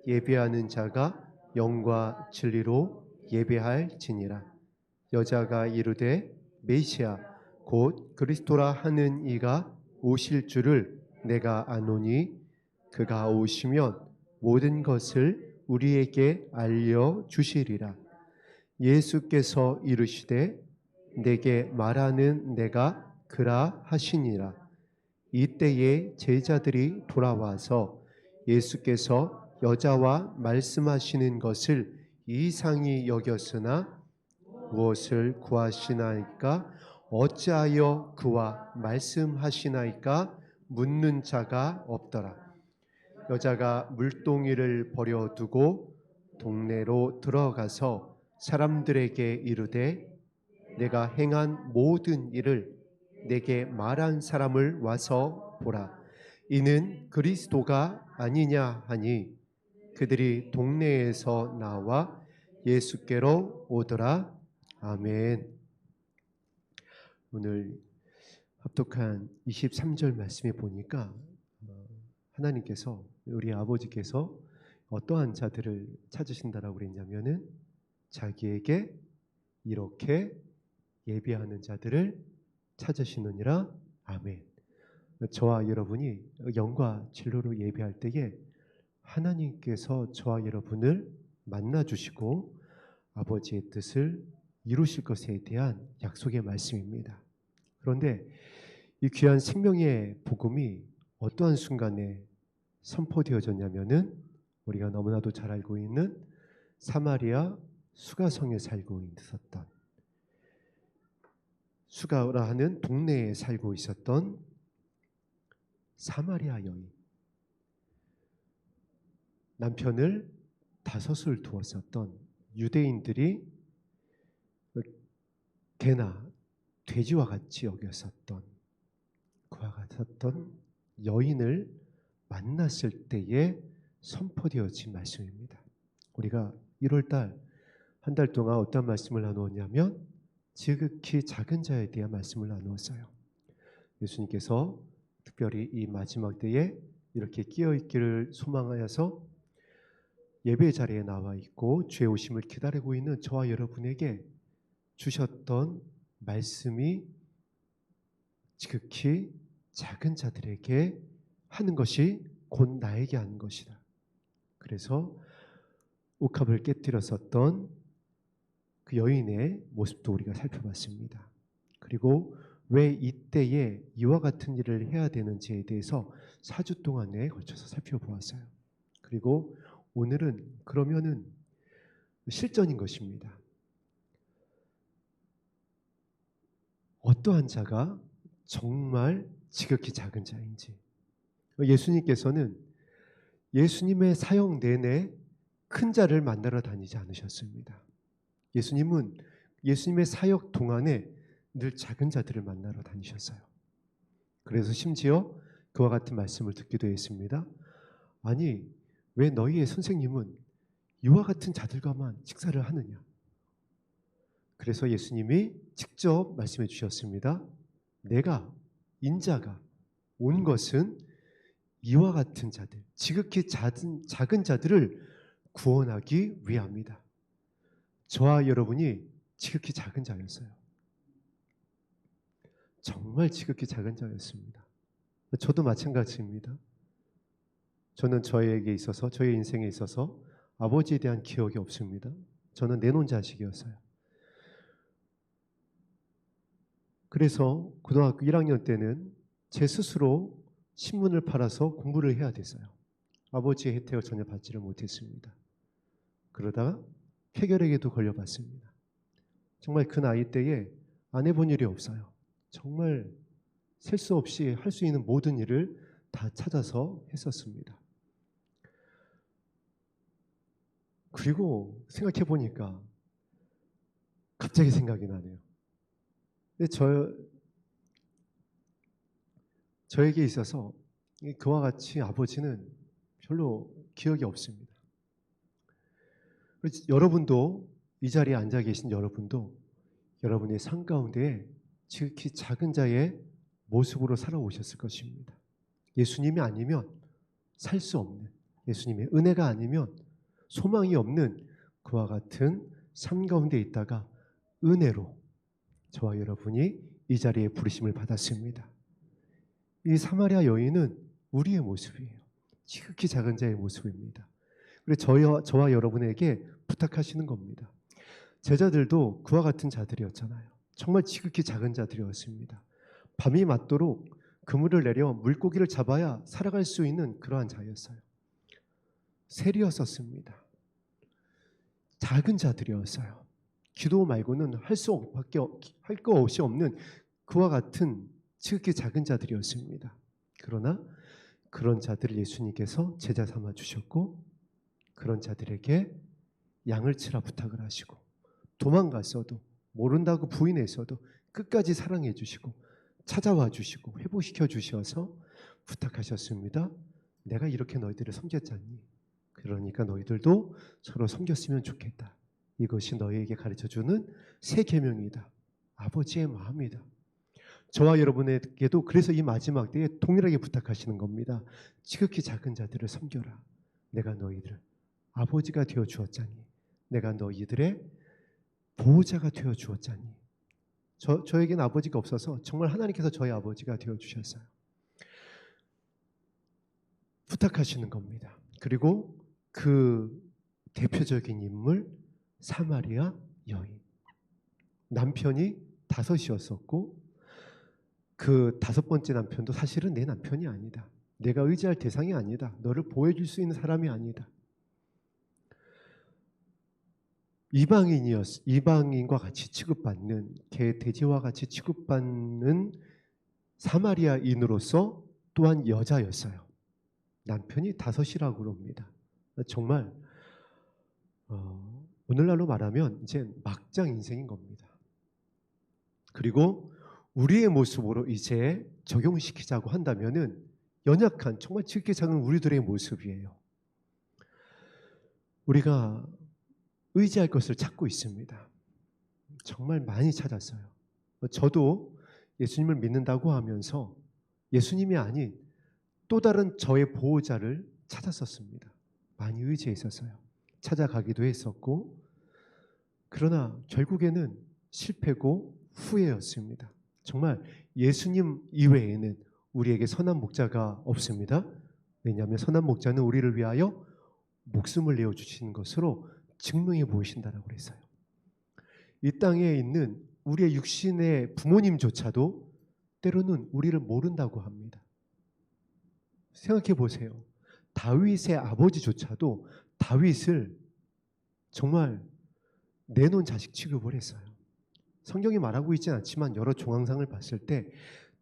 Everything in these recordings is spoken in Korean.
예배하는 자가 영과 진리로 예배할지니라. 여자가 이르되 메시아 곧 그리스도라 하는 이가 오실 줄을 내가 아노니 그가 오시면 모든 것을 우리에게 알려 주시리라. 예수께서 이르시되 내게 말하는 내가 그라 하시니라. 이때에 제자들이 돌아와서 예수께서 여자와 말씀하시는 것을 이상히 여겼으나 무엇을 구하시나이까 어찌하여 그와 말씀하시나이까 묻는 자가 없더라. 여자가 물동이를 버려두고 동네로 들어가서 사람들에게 이르되 내가 행한 모든 일을 내게 말한 사람을 와서 보라. 이는 그리스도가 아니냐 하니 그들이 동네에서 나와 예수께로 오더라. 아멘. 오늘 합독한 23절 말씀에 보니까 하나님께서 우리 아버지께서 어떠한 자들을 찾으신다라고 그랬냐면은 자기에게 이렇게 예배하는 자들을 찾으시느니라. 아멘. 저와 여러분이 영과 진로로 예배할 때에 하나님께서 저와 여러분을 만나 주시고 아버지의 뜻을 이루실 것에 대한 약속의 말씀입니다. 그런데 이 귀한 생명의 복음이 어떠한 순간에 선포되어졌냐면은 우리가 너무나도 잘 알고 있는 사마리아 수가성에 살고 있었던, 수가라 하는 동네에 살고 있었던 사마리아 여인, 남편을 다섯을 두었었던 유대인들이 개나 돼지와 같이 여겼었던 그와 같았던 여인을 만났을 때에 선포되어진 말씀입니다. 우리가 1월달 한 달 동안 어떤 말씀을 나누었냐면 지극히 작은 자에 대한 말씀을 나누었어요. 예수님께서 특별히 이 마지막 때에 이렇게 끼어있기를 소망하여서 예배 자리에 나와 있고 주의 오심을 기다리고 있는 저와 여러분에게 주셨던 말씀이 지극히 작은 자들에게 하는 것이 곧 나에게 하는 것이다. 그래서 옥합을 깨뜨렸었던 그 여인의 모습도 우리가 살펴봤습니다. 그리고 왜 이때에 이와 같은 일을 해야 되는지에 대해서 4주 동안에 걸쳐서 살펴보았어요. 그리고 오늘은 그러면은 실전인 것입니다. 어떠한 자가 정말 지극히 작은 자인지. 예수님께서는 예수님의 사역 내내 큰 자를 만나러 다니지 않으셨습니다. 예수님은 예수님의 사역 동안에 늘 작은 자들을 만나러 다니셨어요. 그래서 심지어 그와 같은 말씀을 듣기도 했습니다. 아니, 왜 너희의 선생님은 이와 같은 자들과만 식사를 하느냐? 그래서 예수님이 직접 말씀해 주셨습니다. 내가, 인자가 온 것은 이와 같은 자들, 지극히 작은 자들을 구원하기 위함이다. 저와 여러분이 지극히 작은 자였어요. 정말 지극히 작은 자였습니다. 저도 마찬가지입니다. 저는 저에게 있어서, 저의 인생에 있어서 아버지에 대한 기억이 없습니다. 저는 내놓은 자식이었어요. 그래서 고등학교 1학년 때는 제 스스로 신문을 팔아서 공부를 해야 됐어요. 아버지의 혜택을 전혀 받지를 못했습니다. 그러다가 폐결핵에도 걸려봤습니다. 정말 그 나이 때에 안 해본 일이 없어요. 정말 셀 수 없이 할 수 있는 모든 일을 다 찾아서 했었습니다. 그리고 생각해 보니까 갑자기 생각이 나네요. 근데 저에게 있어서 그와 같이 아버지는 별로 기억이 없습니다. 여러분도, 이 자리에 앉아 계신 여러분도 여러분의 삶 가운데 지극히 작은 자의 모습으로 살아오셨을 것입니다. 예수님이 아니면 살 수 없는, 예수님의 은혜가 아니면 소망이 없는 그와 같은 삶 가운데 있다가 은혜로 저와 여러분이 이 자리에 부르심을 받았습니다. 이 사마리아 여인은 우리의 모습이에요. 지극히 작은 자의 모습입니다. 그래서 저와 여러분에게 부탁하시는 겁니다. 제자들도 그와 같은 자들이었잖아요. 정말 지극히 작은 자들이었습니다. 밤이 맞도록 그물을 내려 물고기를 잡아야 살아갈 수 있는 그러한 자였어요. 세리였었습니다. 작은 자들이었어요. 기도 말고는 할 거 없이 없는 그와 같은 지극히 작은 자들이었습니다. 그러나 그런 자들을 예수님께서 제자 삼아 주셨고 그런 자들에게 양을 치라 부탁을 하시고 도망갔어도 모른다고 부인했어도 끝까지 사랑해 주시고 찾아와 주시고 회복시켜 주셔서 부탁하셨습니다. 내가 이렇게 너희들을 섬겼잖니. 그러니까 너희들도 서로 섬겼으면 좋겠다. 이것이 너희에게 가르쳐주는 새 계명이다. 아버지의 마음이다. 저와 여러분에게도 그래서 이 마지막 때에 동일하게 부탁하시는 겁니다. 지극히 작은 자들을 섬겨라. 내가 너희들 아버지가 되어 주었잖니. 내가 너희들의 보호자가 되어 주었잖니. 저에게는 아버지가 없어서 정말 하나님께서 저의 아버지가 되어 주셨어요. 부탁하시는 겁니다. 그리고 그 대표적인 인물 사마리아 여인. 남편이 5이었었고 그 5번째 남편도 사실은 내 남편이 아니다. 내가 의지할 대상이 아니다. 너를 보호해줄 수 있는 사람이 아니다. 이방인과 같이 취급받는 개 돼지와 같이 취급받는 사마리아인으로서 또한 여자였어요. 남편이 5이라고 그럽니다. 정말 오늘날로 말하면 이제 막장 인생인 겁니다. 그리고 우리의 모습으로 이제 적용시키자고 한다면은 연약한 정말 지극히 작은 우리들의 모습이에요. 우리가 의지할 것을 찾고 있습니다. 정말 많이 찾았어요. 저도 예수님을 믿는다고 하면서 예수님이 아닌 또 다른 저의 보호자를 찾았었습니다. 많이 의지했었어요. 찾아가기도 했었고 그러나 결국에는 실패고 후회였습니다. 정말 예수님 이외에는 우리에게 선한 목자가 없습니다. 왜냐하면 선한 목자는 우리를 위하여 목숨을 내어주시는 것으로 증명해 보이신다라고 그랬어요. 이 땅에 있는 우리의 육신의 부모님조차도 때로는 우리를 모른다고 합니다. 생각해 보세요. 다윗의 아버지조차도 다윗을 정말 내놓은 자식 취급을 했어요. 성경이 말하고 있지는 않지만 여러 종황상을 봤을 때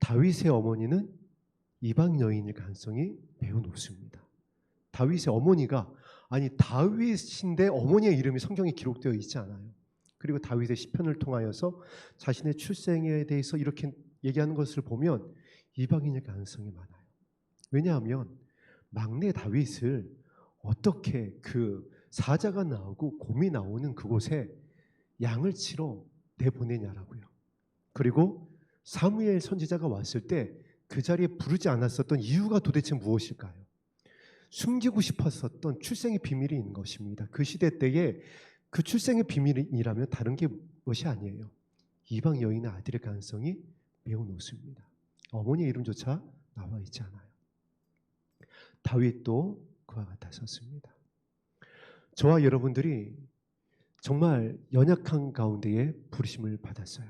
다윗의 어머니는 이방 여인일 가능성이 매우 높습니다. 다윗의 어머니가 아니 다윗인데 어머니의 이름이 성경에 기록되어 있지 않아요. 그리고 다윗의 시편을 통하여서 자신의 출생에 대해서 이렇게 얘기하는 것을 보면 이방인일 가능성이 많아요. 왜냐하면 막내 다윗을 어떻게 그 사자가 나오고 곰이 나오는 그곳에 양을 치러 내보내냐라고요. 그리고 사무엘 선지자가 왔을 때 그 자리에 부르지 않았었던 이유가 도대체 무엇일까요? 숨기고 싶었었던 출생의 비밀이 있는 것입니다. 그 시대 때에 그 출생의 비밀이라면 다른 게 것이 아니에요. 이방 여인의 아들의 가능성이 매우 높습니다. 어머니의 이름조차 나와 있지 않아요. 다윗도 그와 같았었습니다. 저와 여러분들이 정말 연약한 가운데에 부르심을 받았어요.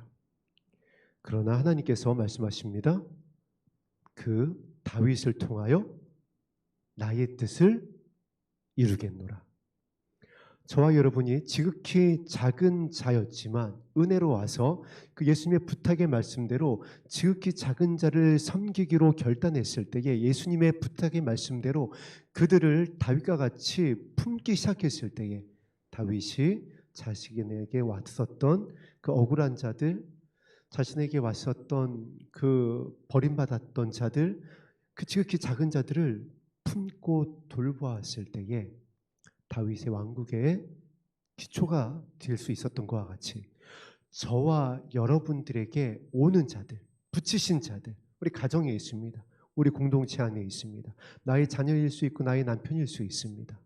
그러나 하나님께서 말씀하십니다. 그 다윗을 통하여 나의 뜻을 이루겠노라. 저와 여러분이 지극히 작은 자였지만 은혜로 와서 그 예수님의 부탁의 말씀대로 지극히 작은 자를 섬기기로 결단했을 때에 예수님의 부탁의 말씀대로 그들을 다윗과 같이 품기 시작했을 때에 다윗이 자신에게 왔었던 그 억울한 자들, 자신에게 왔었던 그 버림받았던 자들, 그 지극히 작은 자들을 품고 돌보았을 때에 다윗의 왕국의 기초가 될 수 있었던 것과 같이 저와 여러분들에게 오는 자들, 붙이신 자들, 우리 가정에 있습니다. 우리 공동체 안에 있습니다. 나의 자녀일 수 있고 나의 남편일 수 있습니다.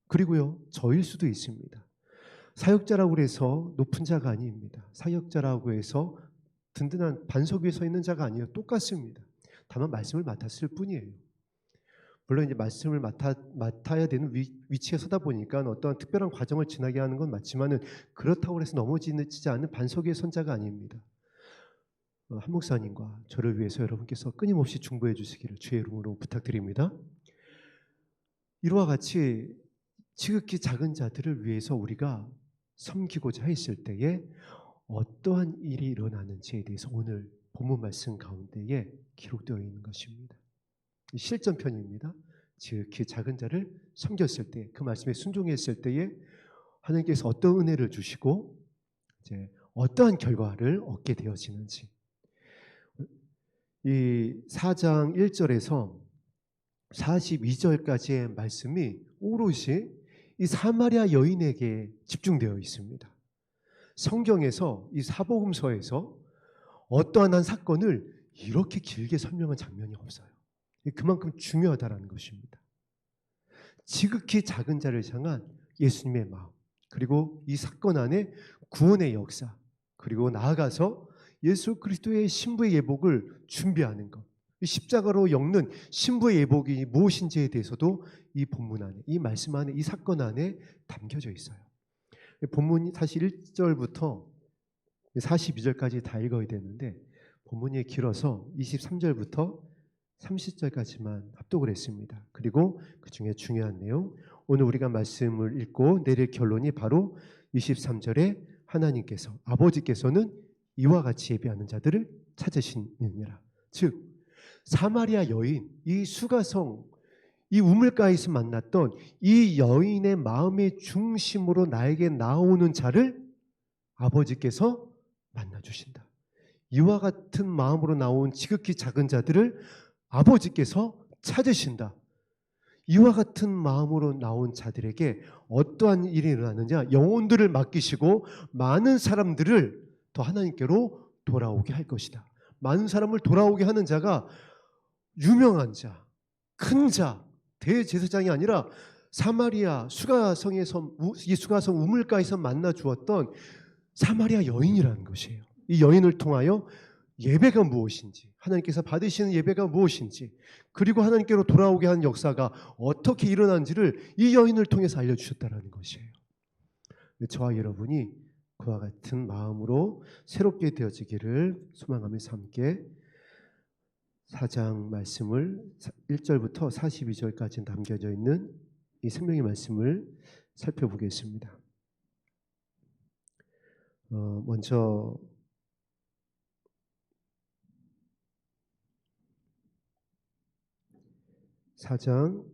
그리고요, 저일 수도 있습니다. 사역자라고 해서 높은 자가 아닙니다. 사역자라고 해서 든든한 반석 위에 서 있는 자가 아니에요. 똑같습니다. 다만 말씀을 맡았을 뿐이에요. 물론 이제 말씀을 맡아야 되는 위치에 서다 보니까 어떤 특별한 과정을 지나게 하는 건 맞지만은 그렇다고 해서 넘어지지 않는 반석 위에 선 자가 아닙니다. 한 목사님과 저를 위해서 여러분께서 끊임없이 중보해 주시기를 주의 이름으로 부탁드립니다. 이와 같이 지극히 작은 자들을 위해서 우리가 섬기고자 했을 때에 어떠한 일이 일어나는지에 대해서 오늘 본문 말씀 가운데에 기록되어 있는 것입니다. 실전편입니다. 지극히 작은 자를 섬겼을 때, 그 말씀에 순종했을 때에 하나님께서 어떤 은혜를 주시고 이제 어떠한 결과를 얻게 되어지는지, 이 4장 1절에서 42절까지의 말씀이 오롯이 이 사마리아 여인에게 집중되어 있습니다. 성경에서 이 사복음서에서 어떠한 한 사건을 이렇게 길게 설명한 장면이 없어요. 그만큼 중요하다는 것입니다. 지극히 작은 자를 향한 예수님의 마음, 그리고 이 사건 안에 구원의 역사, 그리고 나아가서 예수 그리스도의 신부의 예복을 준비하는 것, 십자가로 엮는 신부의 예복이 무엇인지에 대해서도 이 본문 안에, 이 말씀 안에, 이 사건 안에 담겨져 있어요. 본문이 사실 1절부터 42절까지 다 읽어야 되는데 본문이 길어서 23절부터 30절까지만 합독을 했습니다. 그리고 그 중에 중요한 내용, 오늘 우리가 말씀을 읽고 내릴 결론이 바로 23절에 하나님께서, 아버지께서는 이와 같이 예배하는 자들을 찾으시느니라. 즉 사마리아 여인, 이 수가성, 이 우물가에서 만났던 이 여인의 마음의 중심으로 나에게 나오는 자를 아버지께서 만나주신다. 이와 같은 마음으로 나온 지극히 작은 자들을 아버지께서 찾으신다. 이와 같은 마음으로 나온 자들에게 어떠한 일이 일어나느냐, 영혼들을 맡기시고 많은 사람들을 더 하나님께로 돌아오게 할 것이다. 많은 사람을 돌아오게 하는 자가 유명한 자, 큰 자, 대제사장이 아니라 사마리아 수가성에서, 이 수가성 우물가에서 만나 주었던 사마리아 여인이라는 것이에요. 이 여인을 통하여 예배가 무엇인지, 하나님께서 받으시는 예배가 무엇인지, 그리고 하나님께로 돌아오게 하는 역사가 어떻게 일어난지를 이 여인을 통해서 알려주셨다는 것이에요. 저와 여러분이 그와 같은 마음으로 새롭게 되어지기를 소망하면서 함께 4장 말씀을 1절부터 42절까지 담겨져 있는 이 생명의 말씀을 살펴보겠습니다. 먼저 4장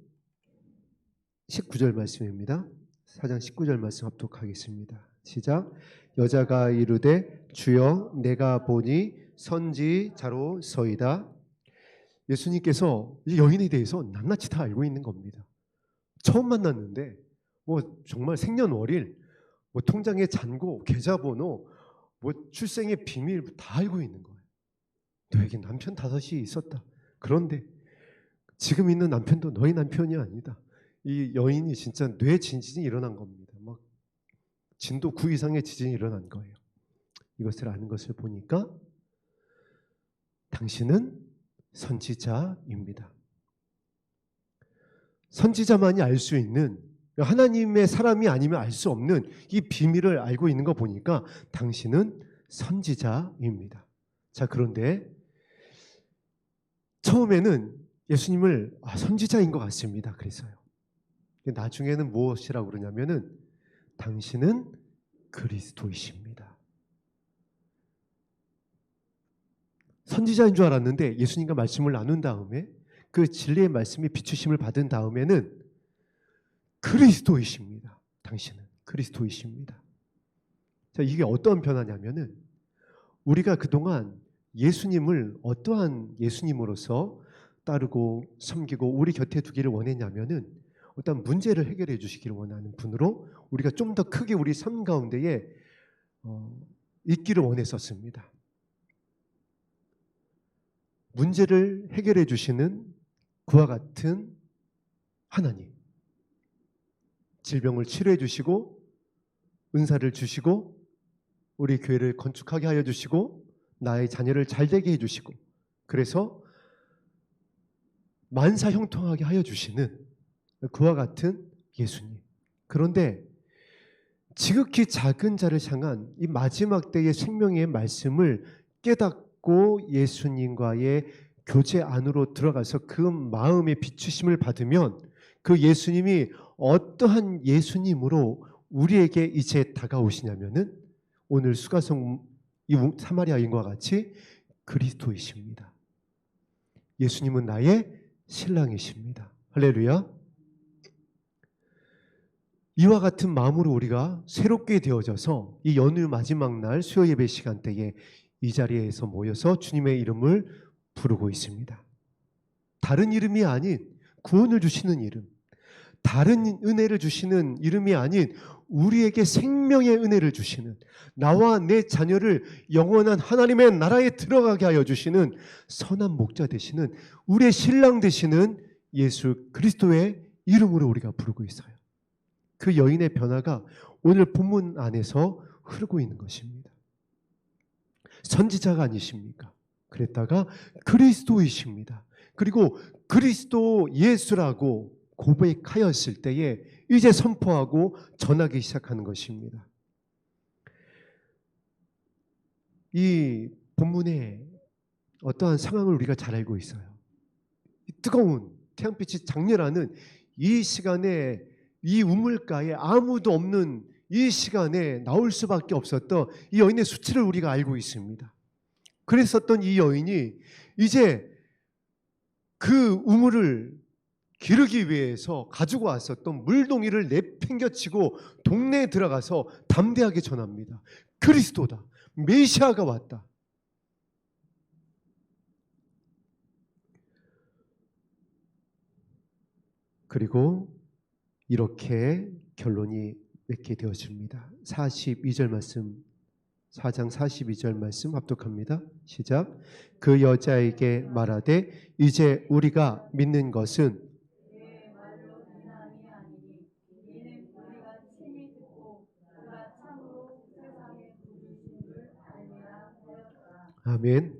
19절 말씀입니다. 4장 19절 말씀 합독하겠습니다. 시작. 여자가 이르되 주여 내가 보니 선지자로 서이다. 예수님께서 이 여인에 대해서 낱낱이 다 알고 있는 겁니다. 처음 만났는데 뭐 정말 생년월일, 뭐 통장의 잔고, 계좌번호, 뭐 출생의 비밀 다 알고 있는 거예요. 너에게 남편 5이 있었다. 그런데 지금 있는 남편도 너희 남편이 아니다. 이 여인이 진짜 뇌 진진이 일어난 겁니다. 막 진도 9 이상의 지진이 일어난 거예요. 이것을 아는 것을 보니까 당신은 선지자입니다. 선지자만이 알 수 있는, 하나님의 사람이 아니면 알 수 없는 이 비밀을 알고 있는 거 보니까 당신은 선지자입니다. 자, 그런데 처음에는 예수님을 선지자인 것 같습니다. 그래서요. 나중에는 무엇이라고 그러냐면은 당신은 그리스도이십니다. 선지자인 줄 알았는데 예수님과 말씀을 나눈 다음에 그 진리의 말씀이 비추심을 받은 다음에는 그리스도이십니다. 당신은 그리스도이십니다. 자, 이게 어떤 변화냐면은 우리가 그동안 예수님을 어떠한 예수님으로서 따르고 섬기고 우리 곁에 두기를 원했냐면은 어떤 문제를 해결해 주시기를 원하는 분으로 우리가 좀 더 크게 우리 삶 가운데에 있기를 원했었습니다. 문제를 해결해 주시는 그와 같은 하나님, 질병을 치료해 주시고 은사를 주시고 우리 교회를 건축하게 하여 주시고 나의 자녀를 잘되게 해주시고 그래서 만사 형통하게 하여 주시는 그와 같은 예수님. 그런데 지극히 작은 자를 향한 이 마지막 때의 생명의 말씀을 깨닫고 예수님과의 교제 안으로 들어가서 그 마음의 비추심을 받으면 그 예수님이 어떠한 예수님으로 우리에게 이제 다가오시냐면은 오늘 수가성 이 사마리아인과 같이 그리스도이십니다. 예수님은 나의 신랑이십니다. 할렐루야. 이와 같은 마음으로 우리가 새롭게 되어져서 이 연휴 마지막 날 수요 예배 시간대에 이 자리에서 모여서 주님의 이름을 부르고 있습니다. 다른 이름이 아닌 구원을 주시는 이름, 다른 은혜를 주시는 이름이 아닌 우리에게 생명의 은혜를 주시는, 나와 내 자녀를 영원한 하나님의 나라에 들어가게 하여 주시는 선한 목자 되시는 우리의 신랑 되시는 예수 그리스도의 이름으로 우리가 부르고 있어요. 그 여인의 변화가 오늘 본문 안에서 흐르고 있는 것입니다. 선지자가 아니십니까? 그랬다가 그리스도이십니다. 그리고 그리스도 예수라고 고백하였을 때에 이제 선포하고 전하기 시작하는 것입니다. 이 본문에 어떠한 상황을 우리가 잘 알고 있어요. 뜨거운 태양빛이 장렬하는 이 시간에, 이 우물가에 아무도 없는 이 시간에 나올 수밖에 없었던 이 여인의 수치를 우리가 알고 있습니다. 그랬었던 이 여인이 이제 그 우물을 기르기 위해서 가지고 왔었던 물동이를 내팽겨치고 동네에 들어가서 담대하게 전합니다. 그리스도다, 메시아가 왔다. 그리고 이렇게 결론이 맺게 되어집니다. 42절 말씀, 4장 42절 말씀 합독합니다. 시작. 그 여자에게 말하되 이제 우리가 믿는 것은 아멘.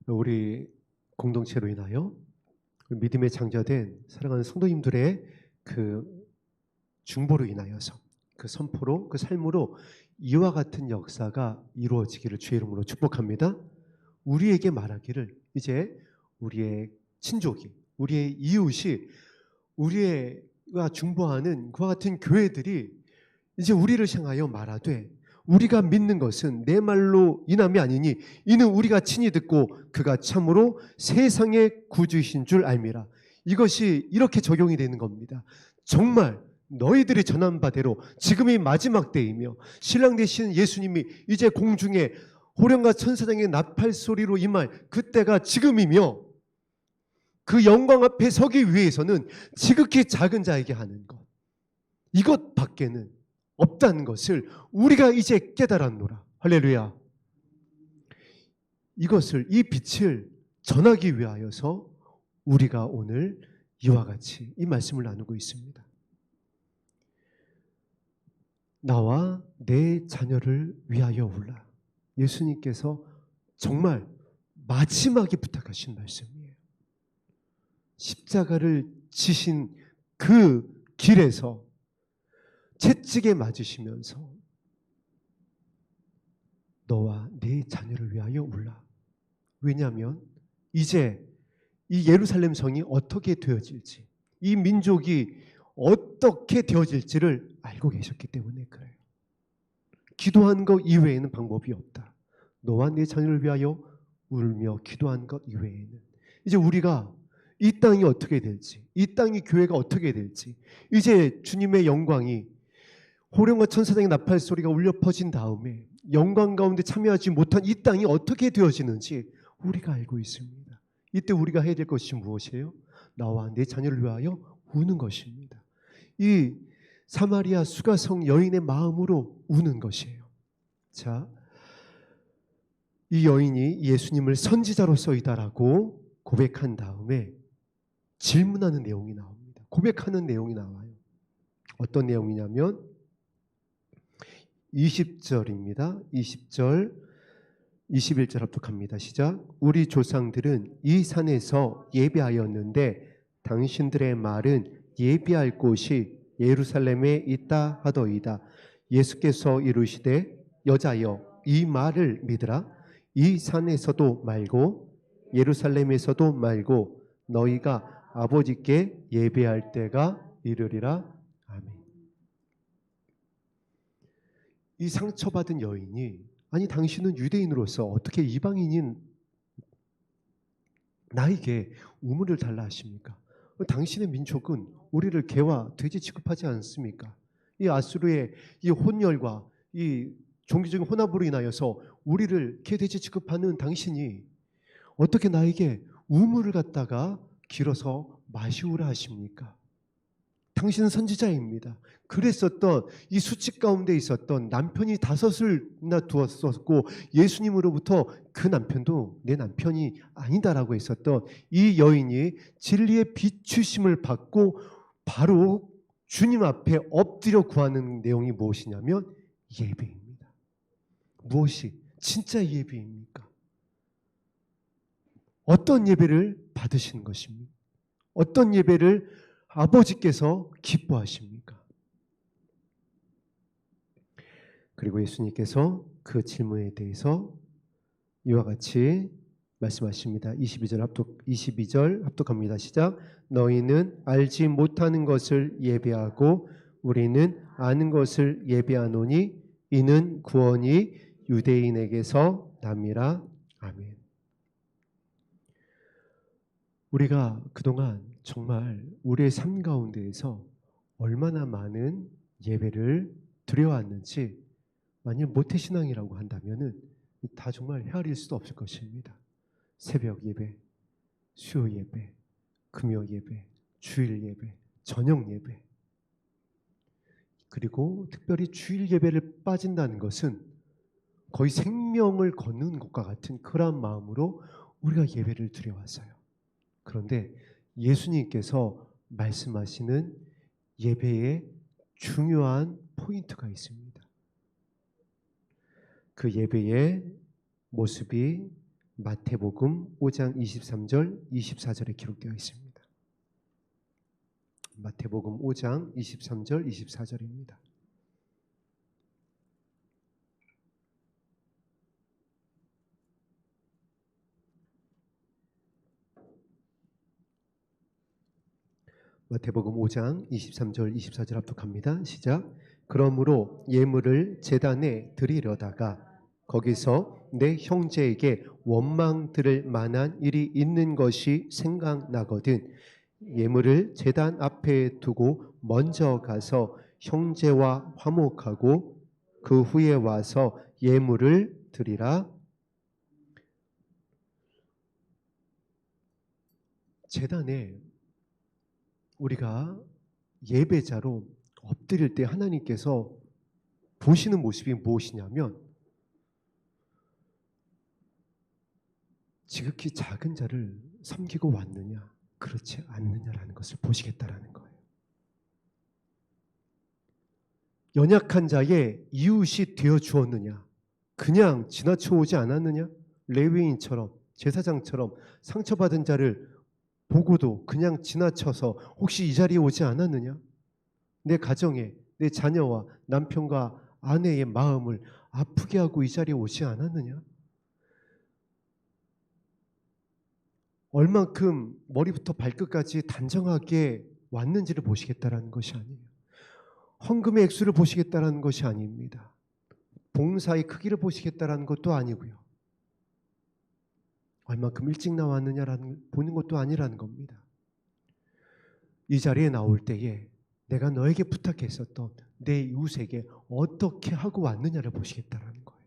우리 공동체로 인하여 믿음의 장자된 사랑하는 성도님들의 그 중보로 인하여서 그 선포로 그 삶으로 이와 같은 역사가 이루어지기를 주의 이름으로 축복합니다. 우리에게 말하기를 이제 우리의 친족이, 우리의 이웃이, 우리가 중보하는 그와 같은 교회들이 이제 우리를 향하여 말하되 우리가 믿는 것은 내 말로 인함이 아니니 이는 우리가 친히 듣고 그가 참으로 세상의 구주이신 줄 알미라. 이것이 이렇게 적용이 되는 겁니다. 정말 너희들이 전한 바대로 지금이 마지막 때이며 신랑 되신 예수님이 이제 공중에 호령과 천사장의 나팔 소리로 임할 그때가 지금이며 그 영광 앞에 서기 위해서는 지극히 작은 자에게 하는 것, 이것 밖에는 없다는 것을 우리가 이제 깨달았노라. 할렐루야. 이것을, 이 빛을 전하기 위하여서 우리가 오늘 이와 같이 이 말씀을 나누고 있습니다. 나와 내 자녀를 위하여 울라. 예수님께서 정말 마지막에 부탁하신 말씀이에요. 십자가를 지신 그 길에서 채찍에 맞으시면서 너와 네 자녀를 위하여 울라. 왜냐하면 이제 이 예루살렘 성이 어떻게 되어질지, 이 민족이 어떻게 되어질지를 알고 계셨기 때문에 그래요. 기도한 것 이외에는 방법이 없다. 너와 네 자녀를 위하여 울며 기도한 것 이외에는 이제 우리가 이 땅이 어떻게 될지, 이 땅이 교회가 어떻게 될지, 이제 주님의 영광이 호령과 천사장의 나팔 소리가 울려 퍼진 다음에 영광 가운데 참여하지 못한 이 땅이 어떻게 되어지는지 우리가 알고 있습니다. 이때 우리가 해야 될 것이 무엇이에요? 나와 내 자녀를 위하여 우는 것입니다. 이 사마리아 수가성 여인의 마음으로 우는 것이에요. 자, 이 여인이 예수님을 선지자로서이다라고 고백한 다음에 질문하는 내용이 나옵니다. 고백하는 내용이 나와요. 어떤 내용이냐면 20절입니다. 20절, 21절 합독합니다. 시작. 우리 조상들은 이 산에서 예배하였는데 당신들의 말은 예배할 곳이 예루살렘에 있다 하더이다. 예수께서 이르시되 여자여 이 말을 믿으라. 이 산에서도 말고 예루살렘에서도 말고 너희가 아버지께 예배할 때가 이르리라. 아멘. 이 상처받은 여인이 아니 당신은 유대인으로서 어떻게 이방인인 나에게 우물을 달라 하십니까? 당신의 민족은 우리를 개와 돼지 취급하지 않습니까? 이 아수르의 이 혼혈과 이 종교적인 혼합으로 인하여서 우리를 개, 돼지 취급하는 당신이 어떻게 나에게 우물을 갖다가 길어서 마시우라 하십니까? 당신은 선지자입니다. 그랬었던 이 수칙 가운데 있었던 남편이 5을 두었었고 예수님으로부터 그 남편도 내 남편이 아니다라고 했었던 이 여인이 진리의 비추심을 받고 바로 주님 앞에 엎드려 구하는 내용이 무엇이냐면 예배입니다. 무엇이 진짜 예배입니까? 어떤 예배를 받으시는 것입니까? 어떤 예배를 아버지께서 기뻐하십니까? 그리고 예수님께서 그 질문에 대해서 이와 같이 말씀하십니다. 22절 합독합니다. 시작. 너희는 알지 못하는 것을 예배하고 우리는 아는 것을 예배하노니 이는 구원이 유대인에게서 남이라. 아멘. 우리가 그동안 정말 우리의 삶 가운데에서 얼마나 많은 예배를 드려왔는지 만약 모태신앙이라고 한다면 다 정말 헤아릴 수도 없을 것입니다. 새벽 예배, 수요 예배, 금요 예배, 주일 예배, 저녁 예배, 그리고 특별히 주일 예배를 빠진다는 것은 거의 생명을 걷는 것과 같은 그런 마음으로 우리가 예배를 드려왔어요. 그런데 예수님께서 말씀하시는 예배에 중요한 포인트가 있습니다. 그 예배의 모습이 마태복음 5장 23절, 24절에 기록되어 있습니다. 마태복음 5장 23절, 24절입니다. 마태복음 5장 23절 24절 합독합니다. 시작. 그러므로 예물을 제단에 드리려다가 거기서 내 형제에게 원망 들을 만한 일이 있는 것이 생각나거든 예물을 제단 앞에 두고 먼저 가서 형제와 화목하고 그 후에 와서 예물을 드리라. 제단에 우리가 예배자로 엎드릴 때 하나님께서 보시는 모습이 무엇이냐면 지극히 작은 자를 섬기고 왔느냐 그렇지 않느냐라는 것을 보시겠다라는 거예요. 연약한 자의 이웃이 되어 주었느냐 그냥 지나쳐 오지 않았느냐 레위인처럼 제사장처럼 상처받은 자를 보고도 그냥 지나쳐서 혹시 이 자리에 오지 않았느냐? 내 가정에 내 자녀와 남편과 아내의 마음을 아프게 하고 이 자리에 오지 않았느냐? 얼만큼 머리부터 발끝까지 단정하게 왔는지를 보시겠다라는 것이 아니에요. 헌금의 액수를 보시겠다라는 것이 아닙니다. 봉사의 크기를 보시겠다라는 것도 아니고요. 얼만큼 일찍 나왔느냐라는 보는 것도 아니라는 겁니다. 이 자리에 나올 때에 내가 너에게 부탁했었던 내 이웃에게 어떻게 하고 왔느냐를 보시겠다라는 거예요.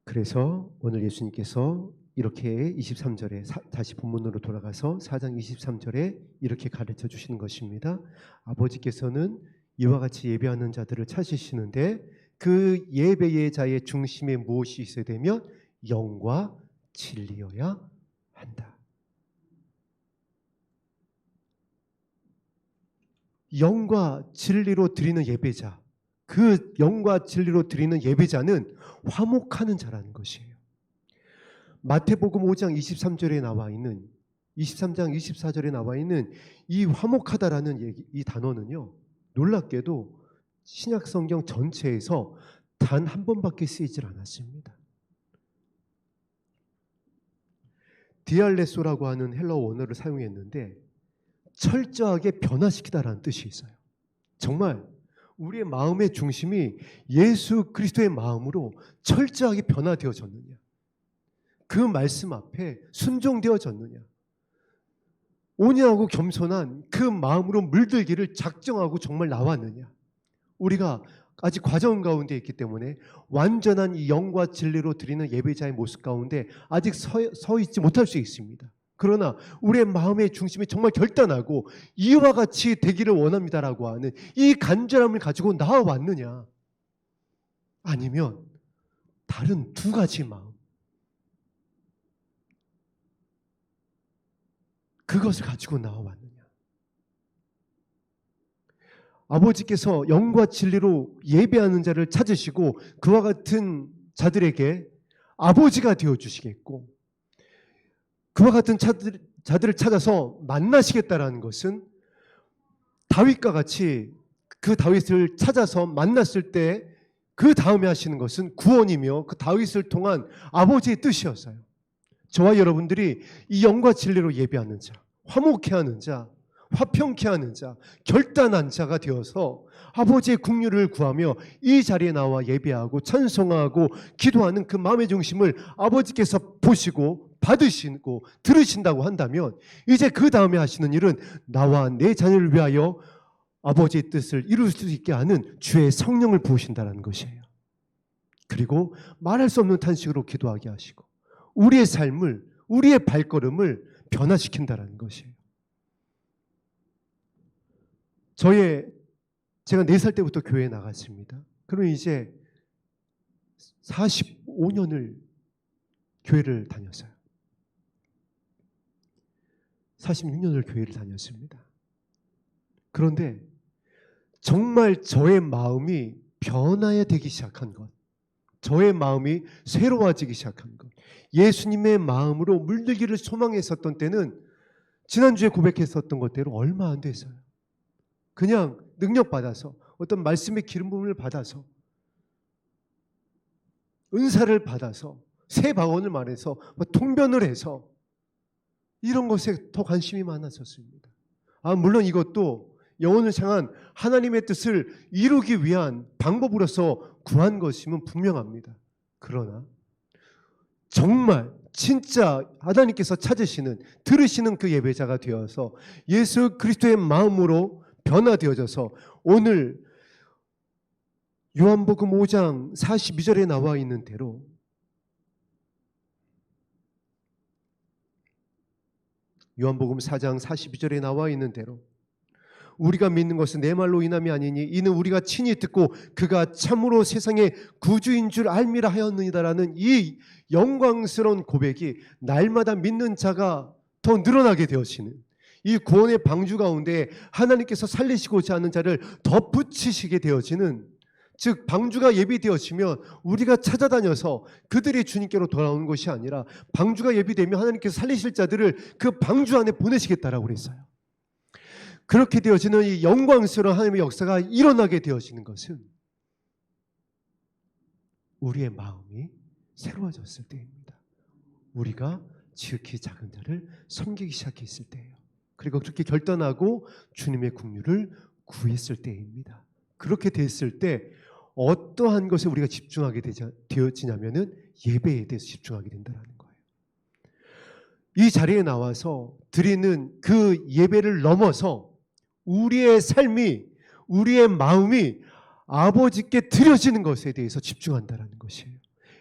그래서 오늘 예수님께서 이렇게 23절에 다시 본문으로 돌아가서 4장 23절에 이렇게 가르쳐 주시는 것입니다. 아버지께서는 이와 같이 예배하는 자들을 찾으시는데 그 예배의 자의 중심에 무엇이 있어야 되면 영과 진리여야 한다. 영과 진리로 드리는 예배자, 그 영과 진리로 드리는 예배자는 화목하는 자라는 것이에요. 마태복음 5장 23절에 나와 있는 23장 24절에 나와 있는 이 화목하다라는 이 단어는요, 놀랍게도 신약 성경 전체에서 단 한 번밖에 쓰이질 않았습니다. 디알레소라고 하는 헬라어 원어를 사용했는데 철저하게 변화시키다라는 뜻이 있어요. 정말 우리의 마음의 중심이 예수 그리스도의 마음으로 철저하게 변화되어졌느냐, 그 말씀 앞에 순종되어졌느냐, 온유하고 겸손한 그 마음으로 물들기를 작정하고 정말 나왔느냐. 우리가 아직 과정 가운데 있기 때문에 완전한 이 영과 진리로 드리는 예배자의 모습 가운데 아직 서 있지 못할 수 있습니다. 그러나 우리의 마음의 중심이 정말 결단하고 이와 같이 되기를 원합니다라고 하는 이 간절함을 가지고 나와왔느냐, 아니면 다른 두 가지 마음, 그것을 가지고 나와왔느냐. 아버지께서 영과 진리로 예배하는 자를 찾으시고 그와 같은 자들에게 아버지가 되어주시겠고, 그와 같은 자들을 찾아서 만나시겠다라는 것은 다윗과 같이 그 다윗을 찾아서 만났을 때 그 다음에 하시는 것은 구원이며 그 다윗을 통한 아버지의 뜻이었어요. 저와 여러분들이 이 영과 진리로 예배하는 자, 화목해하는 자, 화평케 하는 자, 결단한 자가 되어서 아버지의 긍휼을 구하며 이 자리에 나와 예배하고 찬송하고 기도하는 그 마음의 중심을 아버지께서 보시고 받으시고 들으신다고 한다면, 이제 그 다음에 하시는 일은 나와 내 자녀를 위하여 아버지의 뜻을 이룰 수 있게 하는 주의 성령을 부으신다는 것이에요. 그리고 말할 수 없는 탄식으로 기도하게 하시고 우리의 삶을, 우리의 발걸음을 변화시킨다는 것이에요. 제가 4살 때부터 교회에 나갔습니다. 그럼 이제 45년을 교회를 다녔어요. 46년을 교회를 다녔습니다. 그런데 정말 저의 마음이 변화해 되기 시작한 것, 저의 마음이 새로워지기 시작한 것, 예수님의 마음으로 물들기를 소망했었던 때는 지난주에 고백했었던 것대로 얼마 안 됐어요. 그냥 능력받아서, 어떤 말씀의 기름 부음을 받아서, 은사를 받아서, 새 방언을 말해서, 통변을 해서 이런 것에 더 관심이 많았었습니다. 물론 이것도 영혼을 향한 하나님의 뜻을 이루기 위한 방법으로서 구한 것임은 분명합니다. 그러나 정말 진짜 하나님께서 찾으시는, 들으시는 그 예배자가 되어서 예수 그리스도의 마음으로 변화되어져서 오늘 요한복음 5장 42절에 나와 있는 대로 요한복음 4장 42절에 나와 있는 대로 우리가 믿는 것은 내 말로 인함이 아니니 이는 우리가 친히 듣고 그가 참으로 세상의 구주인 줄 알미라 하였느니다라는 이 영광스러운 고백이 날마다 믿는 자가 더 늘어나게 되어지는 이 구원의 방주 가운데 하나님께서 살리시고자 하는 자를 더 붙이시게 되어지는, 즉 방주가 예비되어지면 우리가 찾아다녀서 그들이 주님께로 돌아오는 것이 아니라 방주가 예비되면 하나님께서 살리실 자들을 그 방주 안에 보내시겠다라고 그랬어요. 그렇게 되어지는 이 영광스러운 하나님의 역사가 일어나게 되어지는 것은 우리의 마음이 새로워졌을 때입니다. 우리가 지극히 작은 자를 섬기기 시작했을 때예요. 그리고 그렇게 결단하고 주님의 긍휼을 구했을 때입니다. 그렇게 됐을 때 어떠한 것에 우리가 집중하게 되어지냐면은 예배에 대해서 집중하게 된다는 거예요. 이 자리에 나와서 드리는 그 예배를 넘어서 우리의 삶이, 우리의 마음이 아버지께 드려지는 것에 대해서 집중한다는 것이에요.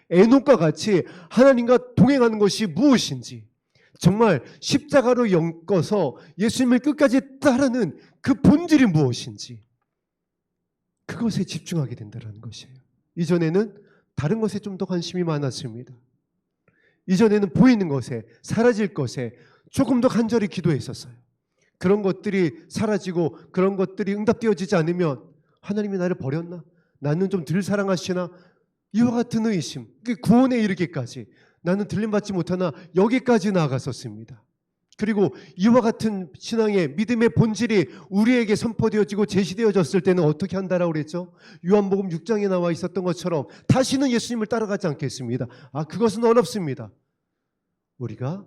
에녹과 같이 하나님과 동행하는 것이 무엇인지, 정말 십자가로 엮어서 예수님을 끝까지 따르는 그 본질이 무엇인지 그것에 집중하게 된다는 것이에요. 이전에는 다른 것에 좀 더 관심이 많았습니다. 이전에는 보이는 것에, 사라질 것에 조금 더 간절히 기도했었어요. 그런 것들이 사라지고 그런 것들이 응답되어지지 않으면 하나님이 나를 버렸나? 나는 좀 덜 사랑하시나? 이와 같은 의심, 구원에 이르기까지 나는 들림받지 못하나 여기까지 나아갔었습니다. 그리고 이와 같은 신앙의 믿음의 본질이 우리에게 선포되어지고 제시되어졌을 때는 어떻게 한다라고 그랬죠? 요한복음 6장에 나와 있었던 것처럼 다시는 예수님을 따라가지 않겠습니다. 그것은 어렵습니다. 우리가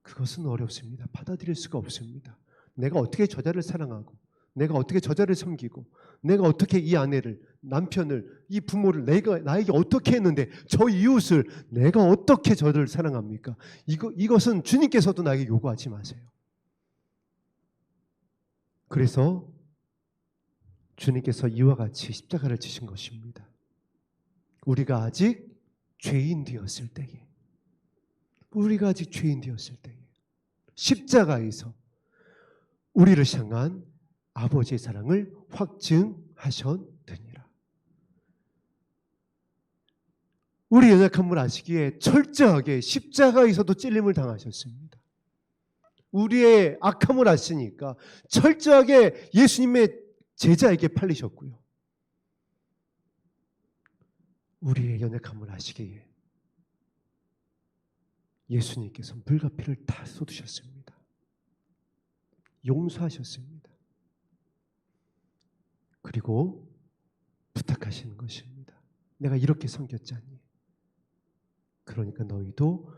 그것은 어렵습니다. 받아들일 수가 없습니다. 내가 어떻게 저자를 사랑하고, 내가 어떻게 저자를 섬기고, 내가 어떻게 이 아내를, 남편을, 이 부모를 내가 나에게 어떻게 했는데 저 이웃을 내가 어떻게 저를 사랑합니까? 이것은 주님께서도 나에게 요구하지 마세요. 그래서 주님께서 이와 같이 십자가를 지신 것입니다. 우리가 아직 죄인 되었을 때에, 우리가 아직 죄인 되었을 때에 십자가에서 우리를 향한 아버지의 사랑을 확증하셨느니라. 우리 연약함을 아시기에 철저하게 십자가에서도 찔림을 당하셨습니다. 우리의 악함을 아시니까 철저하게 예수님의 제자에게 팔리셨고요. 우리의 연약함을 아시기에 예수님께서 물과 피를 다 쏟으셨습니다. 용서하셨습니다. 그리고 부탁하시는 것입니다. 내가 이렇게 섬겼잖니. 그러니까 너희도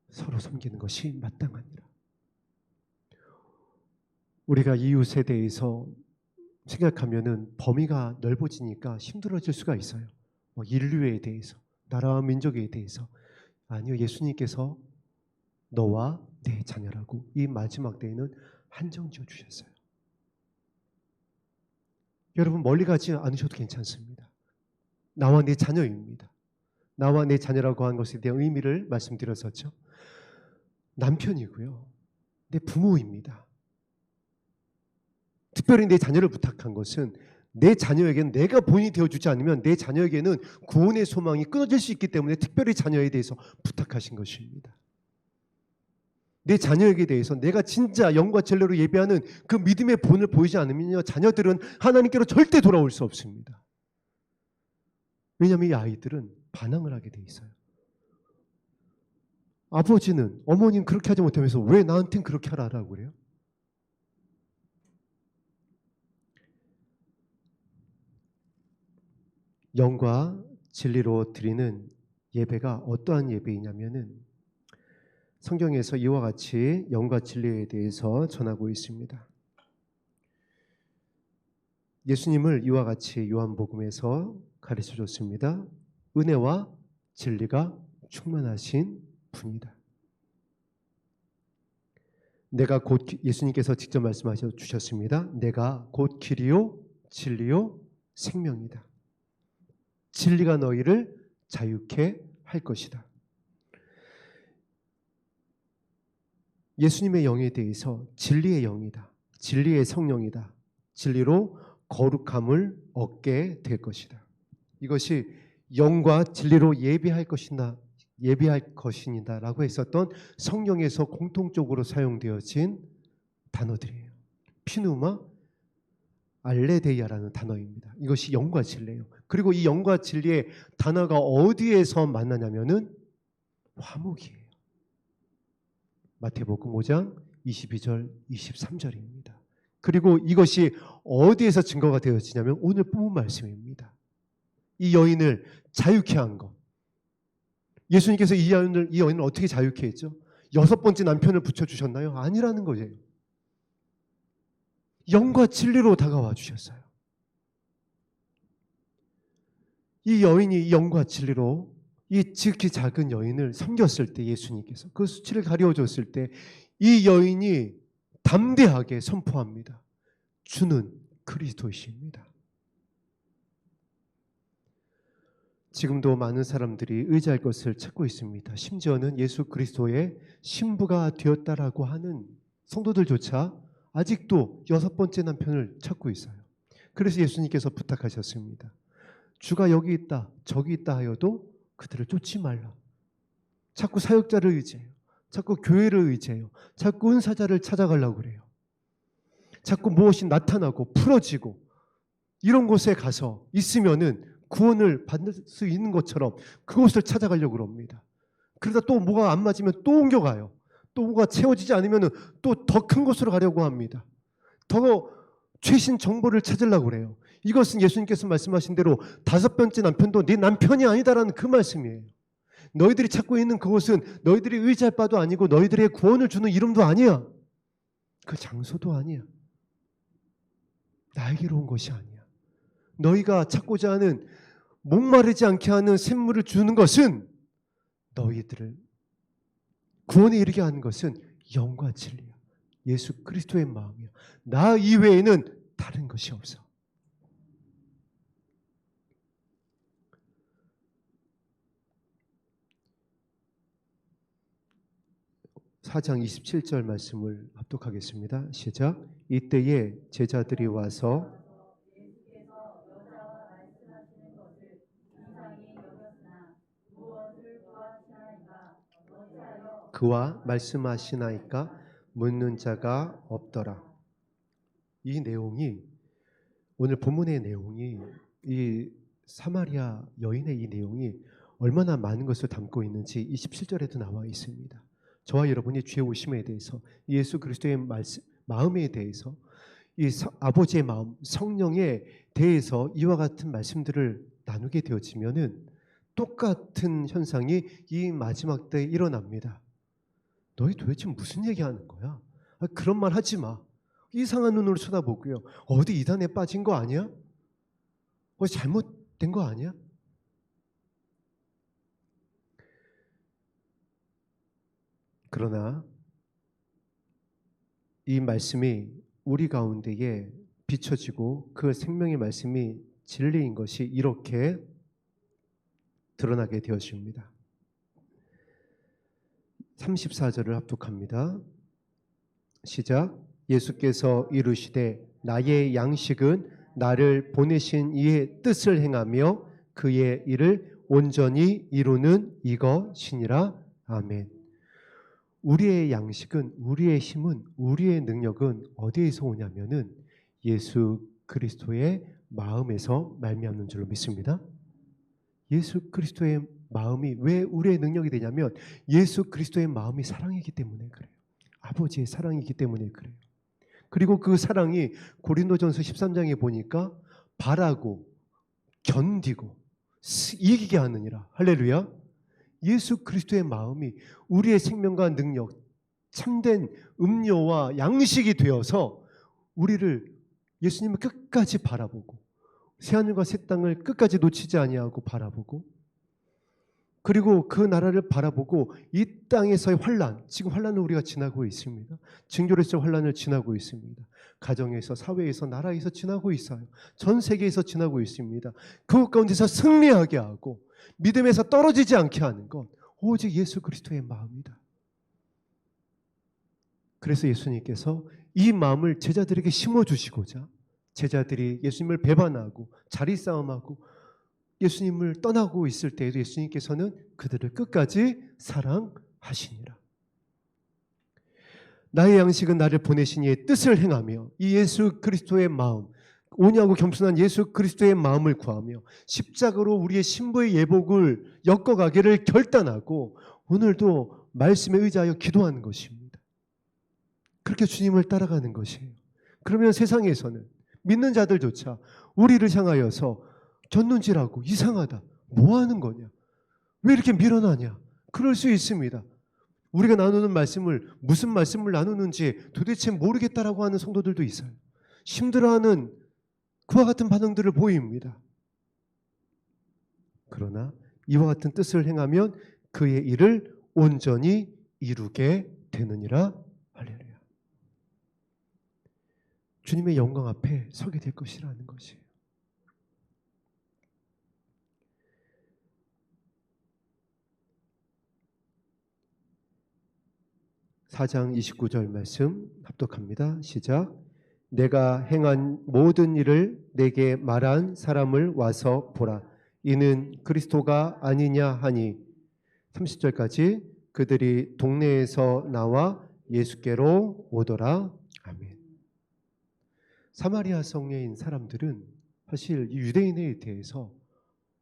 서로 섬기는 것이 마땅하니라. 우리가 이웃에 대해서 생각하면은 범위가 넓어지니까 힘들어질 수가 있어요. 인류에 대해서, 나라와 민족에 대해서. 아니요, 예수님께서 너와 내 자녀라고 이 마지막 때에는 한정 지어 주셨어요. 여러분 멀리 가지 않으셔도 괜찮습니다. 나와 내 자녀입니다. 나와 내 자녀라고 한 것에 대한 의미를 말씀드렸었죠. 남편이고요. 내 부모입니다. 특별히 내 자녀를 부탁한 것은 내 자녀에게는 내가 본인이 되어주지 않으면 내 자녀에게는 구원의 소망이 끊어질 수 있기 때문에 특별히 자녀에 대해서 부탁하신 것입니다. 내 자녀에게 대해서 내가 진짜 영과 진리로 예배하는 그 믿음의 본을 보이지 않으면요, 자녀들은 하나님께로 절대 돌아올 수 없습니다. 왜냐하면 이 아이들은 반항을 하게 돼 있어요. 아버지는, 어머니는 그렇게 하지 못하면서 왜 나한테는 그렇게 하라고 그래요? 영과 진리로 드리는 예배가 어떠한 예배이냐면은 성경에서 이와 같이 영과 진리에 대해서 전하고 있습니다. 예수님을 이와 같이 요한복음에서 가르쳐 줬습니다. 은혜와 진리가 충만하신 분이다. 내가 곧, 예수님께서 직접 말씀하셔 주셨습니다. 내가 곧 길이요 진리요 생명이다. 진리가 너희를 자유케 할 것이다. 예수님의 영에 대해서 진리의 영이다, 진리의 성령이다, 진리로 거룩함을 얻게 될 것이다. 이것이 영과 진리로 예배할 것이다 라고 했었던 성경에서 공통적으로 사용되어진 단어들이에요. 피누마, 알레데이아라는 단어입니다. 이것이 영과 진리예요. 그리고 이 영과 진리의 단어가 어디에서 만나냐면은 화목이에요. 마태복음 5장 22절 23절입니다. 그리고 이것이 어디에서 증거가 되어지냐면 오늘 본문 말씀입니다. 이 여인을 자유케 한 것. 예수님께서 이 여인을 어떻게 자유케 했죠? 6번째 남편을 붙여주셨나요? 아니라는 거예요. 영과 진리로 다가와 주셨어요. 이 여인이 영과 진리로 이 지극히 작은 여인을 섬겼을 때, 예수님께서 그 수치를 가려줬을 때 이 여인이 담대하게 선포합니다. 주는 그리스도이십니다. 지금도 많은 사람들이 의지할 것을 찾고 있습니다. 심지어는 예수 그리스도의 신부가 되었다라고 하는 성도들조차 아직도 6번째 남편을 찾고 있어요. 그래서 예수님께서 부탁하셨습니다. 주가 여기 있다 저기 있다 하여도 그들을 쫓지 말라. 자꾸 사역자를 의지해요. 자꾸 교회를 의지해요. 자꾸 은사자를 찾아가려고 그래요. 자꾸 무엇이 나타나고 풀어지고 이런 곳에 가서 있으면은 구원을 받을 수 있는 것처럼 그곳을 찾아가려고 합니다. 그러다 또 뭐가 안 맞으면 또 옮겨가요. 또 뭐가 채워지지 않으면 또 더 큰 곳으로 가려고 합니다. 더 최신 정보를 찾으려고 그래요. 이것은 예수님께서 말씀하신 대로 5번째 남편도 네 남편이 아니다라는 그 말씀이에요. 너희들이 찾고 있는 그곳은 너희들이 의지할 바도 아니고 너희들의 구원을 주는 이름도 아니야. 그 장소도 아니야. 나에게로 온 것이 아니야. 너희가 찾고자 하는 목마르지 않게 하는 샘물을 주는 것은 너희들을 구원에 이르게 하는 것은 영과 진리야. 예수 그리스도의 마음이야. 나 이외에는 다른 것이 없어. (4장 27절) 말씀을 합독하겠습니다. 시작. 이때에 제자들이 와서 그와 말씀하시나이까 묻는 자가 없더라. 이 내용이 오늘 본문의 내용이 이 사마리아 여인의 이 내용이 얼마나 많은 것을 담고 있는지 27절에도 나와 있습니다. 저와 여러분이 주의 오심에 대해서 예수 그리스도의 마음에 대해서 이 아버지의 마음 성령에 대해서 이와 같은 말씀들을 나누게 되어지면은 똑같은 현상이 이 마지막 때에 일어납니다. 너희 도대체 무슨 얘기하는 거야? 그런 말 하지 마. 이상한 눈으로 쳐다보고요. 어디 이단에 빠진 거 아니야? 잘못된 거 아니야? 그러나 이 말씀이 우리 가운데에 비춰지고 그 생명의 말씀이 진리인 것이 이렇게 드러나게 되어집니다. 34절을 합독합니다. 시작. 예수께서 이르시되 나의 양식은 나를 보내신 이의 뜻을 행하며 그의 일을 온전히 이루는 이것이니라. 아멘. 우리의 양식은, 우리의 힘은, 우리의 능력은 어디에서 오냐면은 예수 그리스도의 마음에서 말미암는 줄로 믿습니다. 예수 그리스도의 마음이 왜 우리의 능력이 되냐면 예수 그리스도의 마음이 사랑이기 때문에 그래요. 아버지의 사랑이기 때문에 그래요. 그리고 그 사랑이 고린도전서 13장에 보니까 바라고 견디고 이기게 하느니라. 할렐루야. 예수 그리스도의 마음이 우리의 생명과 능력, 참된 음료와 양식이 되어서 우리를 예수님을 끝까지 바라보고 새하늘과 새 땅을 끝까지 놓치지 아니하고 바라보고 그리고 그 나라를 바라보고 이 땅에서의 환난, 지금 환난을 우리가 지나고 있습니다. 증교로서의 환난을 지나고 있습니다. 가정에서, 사회에서, 나라에서 지나고 있어요. 전 세계에서 지나고 있습니다. 그것 가운데서 승리하게 하고 믿음에서 떨어지지 않게 하는 것 오직 예수 그리스도의 마음이다. 그래서 예수님께서 이 마음을 제자들에게 심어주시고자 제자들이 예수님을 배반하고 자리싸움하고 예수님을 떠나고 있을 때에도 예수님께서는 그들을 끝까지 사랑하시니라. 나의 양식은 나를 보내신 이의 뜻을 행하며 이 예수 그리스도의 마음, 온유하고 겸손한 예수 그리스도의 마음을 구하며 십자가로 우리의 신부의 예복을 엮어가기를 결단하고 오늘도 말씀에 의지하여 기도하는 것입니다. 그렇게 주님을 따라가는 것이에요. 그러면 세상에서는 믿는 자들조차 우리를 향하여서 졌는지라고 이상하다. 뭐 하는 거냐? 왜 이렇게 밀어나냐? 그럴 수 있습니다. 우리가 나누는 말씀을 무슨 말씀을 나누는지 도대체 모르겠다라고 하는 성도들도 있어요. 힘들어하는 그와 같은 반응들을 보입니다. 그러나 이와 같은 뜻을 행하면 그의 일을 온전히 이루게 되느니라. 할렐루야. 주님의 영광 앞에 서게 될 것이라는 것이에요. (4장 29절) 말씀 합독합니다. 시작. 내가 행한 모든 일을 내게 말한 사람을 와서 보라. 이는 그리스도가 아니냐 하니 30절까지 그들이 동네에서 나와 예수께로 오더라. 아멘. 사마리아 성에인 사람들은 사실 이 유대인에 대해서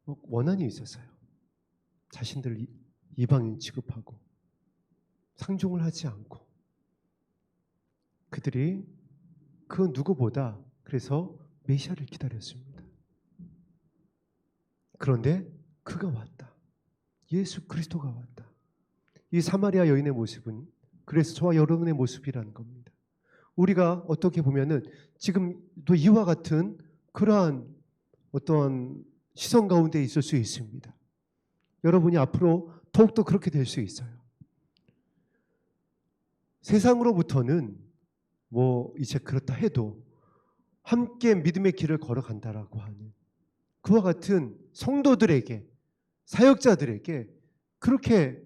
원한이 있었어요. 자신들 이방인 취급하고 상종을 하지 않고 그들이 그 누구보다 그래서 메시아를 기다렸습니다. 그런데 그가 왔다. 예수 그리스도가 왔다. 이 사마리아 여인의 모습은 그래서 저와 여러분의 모습이라는 겁니다. 우리가 어떻게 보면은 지금도 이와 같은 그러한 어떤 시선 가운데 있을 수 있습니다. 여러분이 앞으로 더욱더 그렇게 될 수 있어요. 세상으로부터는 이제 그렇다 해도 함께 믿음의 길을 걸어간다라고 하는 그와 같은 성도들에게, 사역자들에게 그렇게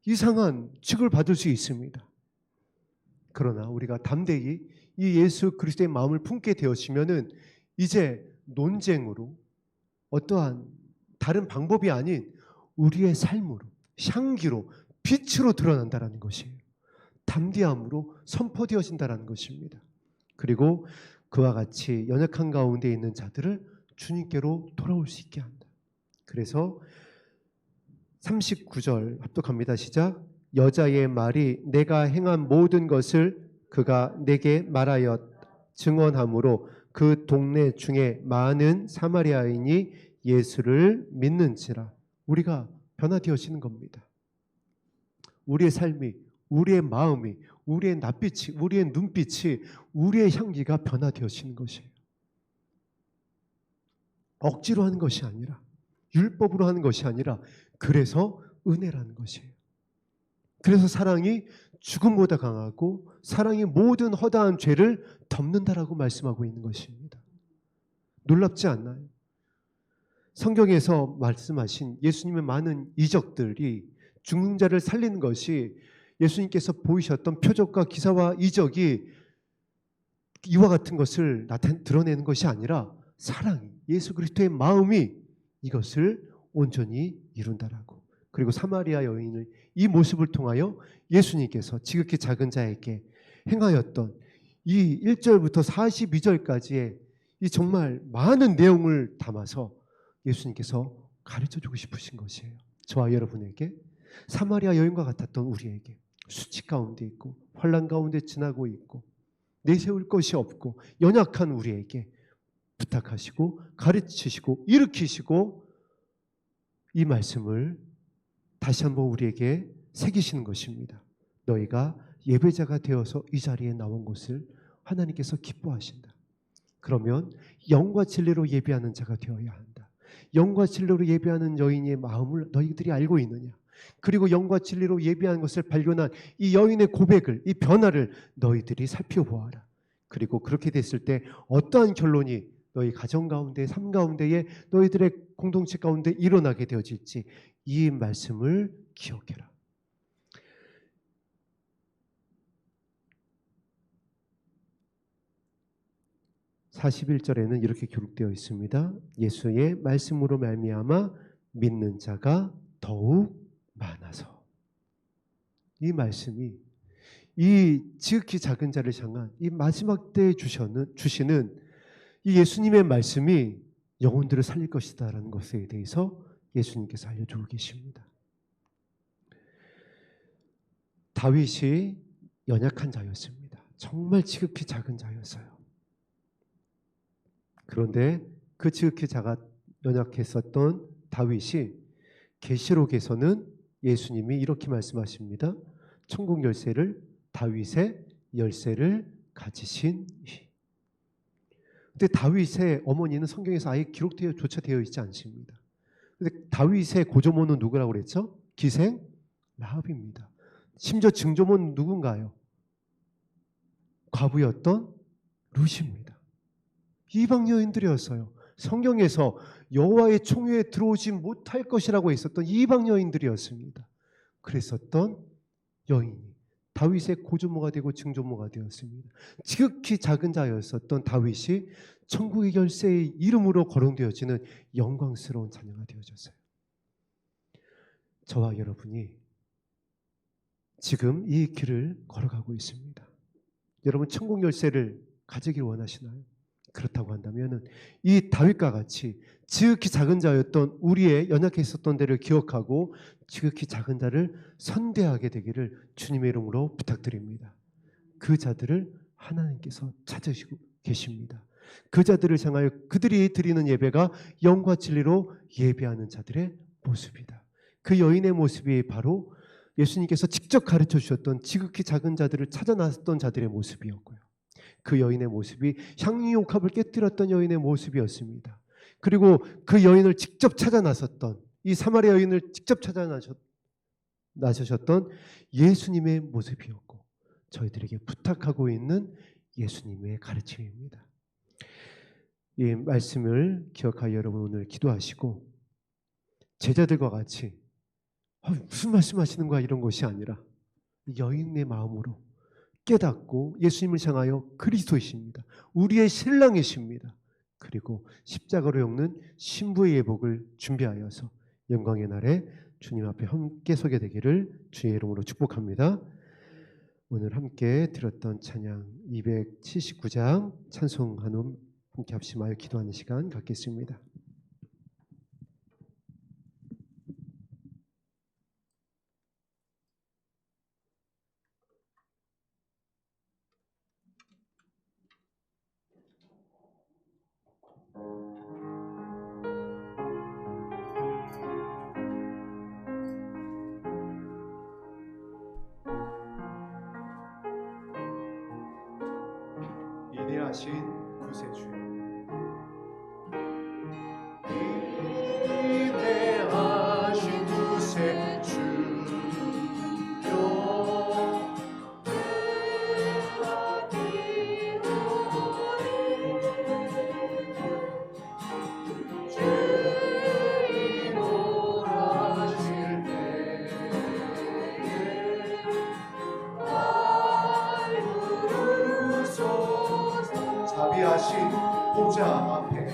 이상한 취급을 받을 수 있습니다. 그러나 우리가 담대히 이 예수 그리스도의 마음을 품게 되었으면은 이제 논쟁으로 어떠한 다른 방법이 아닌 우리의 삶으로, 향기로, 빛으로 드러난다라는 것이에요. 담대함으로 선포되어진다라는 것입니다. 그리고 그와 같이 연약한 가운데 있는 자들을 주님께로 돌아올 수 있게 한다. 그래서 39절 합독합니다. 시작. 여자의 말이 내가 행한 모든 것을 그가 내게 말하여 증언함으로 그 동네 중에 많은 사마리아인이 예수를 믿는지라. 우리가 변화되어지는 겁니다. 우리의 삶이, 우리의 마음이, 우리의 낯빛이, 우리의 눈빛이, 우리의 향기가 변화되어지는 것이에요. 억지로 하는 것이 아니라, 율법으로 하는 것이 아니라, 그래서 은혜라는 것이에요. 그래서 사랑이 죽음보다 강하고 사랑이 모든 허다한 죄를 덮는다라고 말씀하고 있는 것입니다. 놀랍지 않나요? 성경에서 말씀하신 예수님의 많은 이적들이 죽는 자를 살리는 것이 예수님께서 보이셨던 표적과 기사와 이적이 이와 같은 것을 드러내는 것이 아니라 사랑이, 예수 그리스도의 마음이 이것을 온전히 이룬다라고. 그리고 사마리아 여인의 이 모습을 통하여 예수님께서 지극히 작은 자에게 행하였던 이 1절부터 42절까지의 이 정말 많은 내용을 담아서 예수님께서 가르쳐주고 싶으신 것이에요. 저와 여러분에게, 사마리아 여인과 같았던 우리에게, 수치 가운데 있고 환난 가운데 지나고 있고 내세울 것이 없고 연약한 우리에게 부탁하시고 가르치시고 일으키시고 이 말씀을 다시 한번 우리에게 새기시는 것입니다. 너희가 예배자가 되어서 이 자리에 나온 것을 하나님께서 기뻐하신다. 그러면 영과 진리로 예배하는 자가 되어야 한다. 영과 진리로 예배하는 여인의 마음을 너희들이 알고 있느냐? 그리고 영과 진리로 예배하는 것을 발견한 이 여인의 고백을, 이 변화를 너희들이 살펴보아라. 그리고 그렇게 됐을 때 어떠한 결론이 너희 가정 가운데, 삶 가운데에, 너희들의 공동체 가운데 일어나게 되어질지 이 말씀을 기억해라. (41절에는) 이렇게 기록되어 있습니다. 예수의 말씀으로 말미암아 믿는 자가 더욱 많아서. 이 말씀이 이 지극히 작은 자를 향한 이 마지막 때에 주시는 이 예수님의 말씀이 영혼들을 살릴 것이다라는 것에 대해서 예수님께서 알려주고 계십니다. 다윗이 연약한 자였습니다. 정말 지극히 작은 자였어요. 그런데 그 지극히 연약했었던 다윗이 계시록에서는 예수님이 이렇게 말씀하십니다. 천국 열쇠를 다윗의 열쇠를 가지신 이. 근데 다윗의 어머니는 성경에서 아예 기록조차 되어 있지 않습니다. 근데 다윗의 고조모는 누구라고 그랬죠? 기생 라합입니다. 심지어 증조모는 누군가요? 과부였던 룻입니다. 이방 여인들이었어요. 성경에서 여호와의 총회에 들어오지 못할 것이라고 했었던 이방 여인들이었습니다. 그랬었던 여인이 다윗의 고조모가 되고 증조모가 되었습니다. 지극히 작은 자였었던 다윗이 천국의 열쇠의 이름으로 거론되어지는 영광스러운 자녀가 되어졌어요. 저와 여러분이 지금 이 길을 걸어가고 있습니다. 여러분 천국 열쇠를 가지길 원하시나요? 그렇다고 한다면 이 다윗과 같이 지극히 작은 자였던 우리의 연약해 있었던 데를 기억하고 지극히 작은 자를 선대하게 되기를 주님의 이름으로 부탁드립니다. 그 자들을 하나님께서 찾으시고 계십니다. 그 자들을 향하여 그들이 드리는 예배가 영과 진리로 예배하는 자들의 모습이다. 그 여인의 모습이 바로 예수님께서 직접 가르쳐 주셨던 지극히 작은 자들을 찾아 나섰던 자들의 모습이었고요. 그 여인의 모습이 향유옥합을 깨뜨렸던 여인의 모습이었습니다. 그리고 그 여인을 직접 찾아 나섰던 이 사마리아 여인을 직접 찾아 나서셨던 예수님의 모습이었고 저희들에게 부탁하고 있는 예수님의 가르침입니다. 이 말씀을 기억하여 여러분 오늘 기도하시고 제자들과 같이 무슨 말씀하시는 거야 이런 것이 아니라 여인의 마음으로 깨닫고 예수님을 향하여 그리스도이십니다. 우리의 신랑이십니다. 그리고 십자가로 엮는 신부의 예복을 준비하여서 영광의 날에 주님 앞에 함께 서게 되기를 주의 이름으로 축복합니다. 오늘 함께 들었던 찬양 279장 찬송 한음 함께 합심하여 기도하는 시간 갖겠습니다. 이내하신 구세주여 이내하신 구세주여 자비하신 보좌 앞에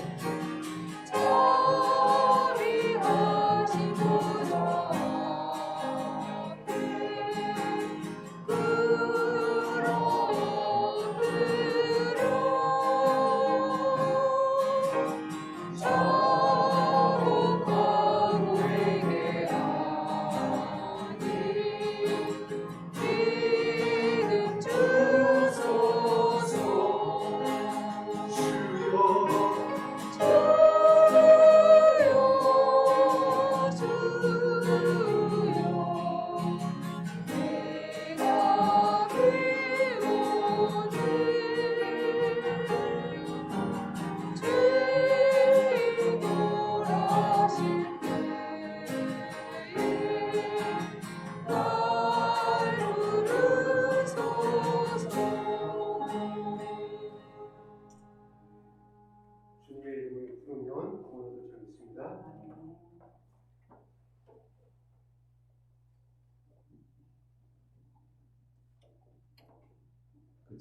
주님의 이름을 부르면 구원을 전했습니다.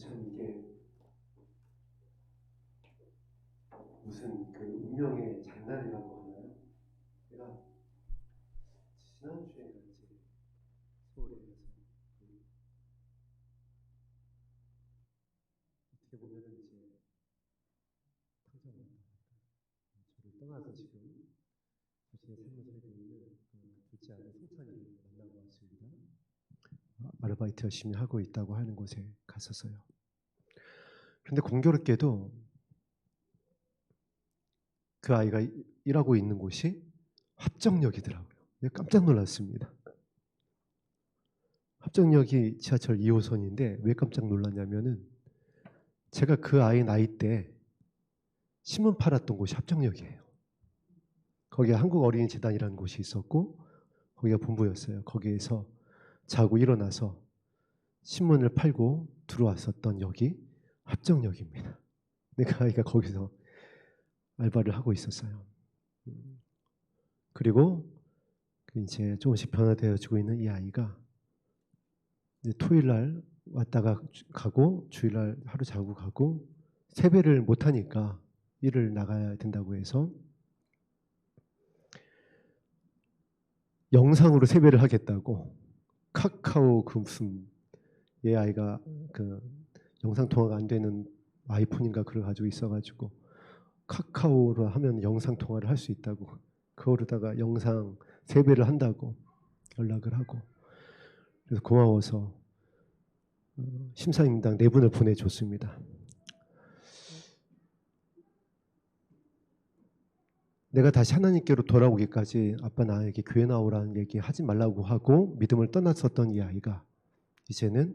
참 이게 무슨 그 운명의 장난이라고 하나요? 제가 지난주에 같이 서울에 가서 어떻게 보면은 이제 저를 떠나서 지금 자신의 삶을 살고 있는 둘째 아들 송찬이를 만나고 왔습니다. 아르바이트 열심히 하고 있다고 하는 곳에 갔었어요. 그런데 공교롭게도 그 아이가 일하고 있는 곳이 합정역이더라고요. 깜짝 놀랐습니다. 합정역이 지하철 2호선인데 왜 깜짝 놀랐냐면은 제가 그 아이 나이 때 신문 팔았던 곳이 합정역이에요. 거기에 한국어린이재단이라는 곳이 있었고 거기가 본부였어요. 거기에서 자고 일어나서 신문을 팔고 들어왔었던 역이 합정역입니다. 근데 그 아이가 거기서 알바를 하고 있었어요. 그리고 이제 조금씩 변화되어지고 있는 이 아이가 이제 토요일 날 왔다가 가고 주일 날 하루 자고 가고 세배를 못 하니까 일을 나가야 된다고 해서 영상으로 세배를 하겠다고 카카오 그 무슨 얘 아이가 그 영상 통화가 안 되는 아이폰인가 그걸 가지고 있어가지고 카카오로 하면 영상 통화를 할 수 있다고 그거로다가 영상 세배를 한다고 연락을 하고 그래서 고마워서 심사임당 4분을 보내줬습니다. 내가 다시 하나님께로 돌아오기까지 아빠 나에게 교회 나오라는 얘기 하지 말라고 하고 믿음을 떠났었던 이 아이가 이제는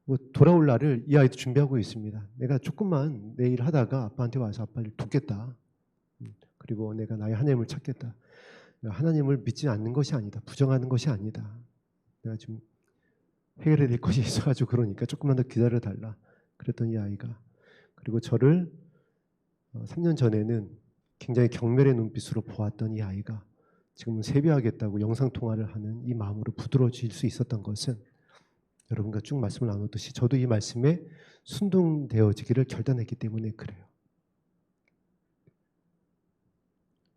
뭐 돌아올 날을 이 아이도 준비하고 있습니다. 내가 조금만 내일 하다가 아빠한테 와서 아빠를 돕겠다. 그리고 내가 나의 하나님을 찾겠다. 하나님을 믿지 않는 것이 아니다. 부정하는 것이 아니다. 내가 좀 해결해야 될 것이 있어가지고 그러니까 조금만 더 기다려달라. 그랬던 이 아이가 그리고 저를 3년 전에는 굉장히 경멸의 눈빛으로 보았던 이 아이가 지금은 세배하겠다고 영상통화를 하는 이 마음으로 부드러워질 수 있었던 것은 여러분과 쭉 말씀을 나눴듯이 저도 이 말씀에 순종되어지기를 결단했기 때문에 그래요.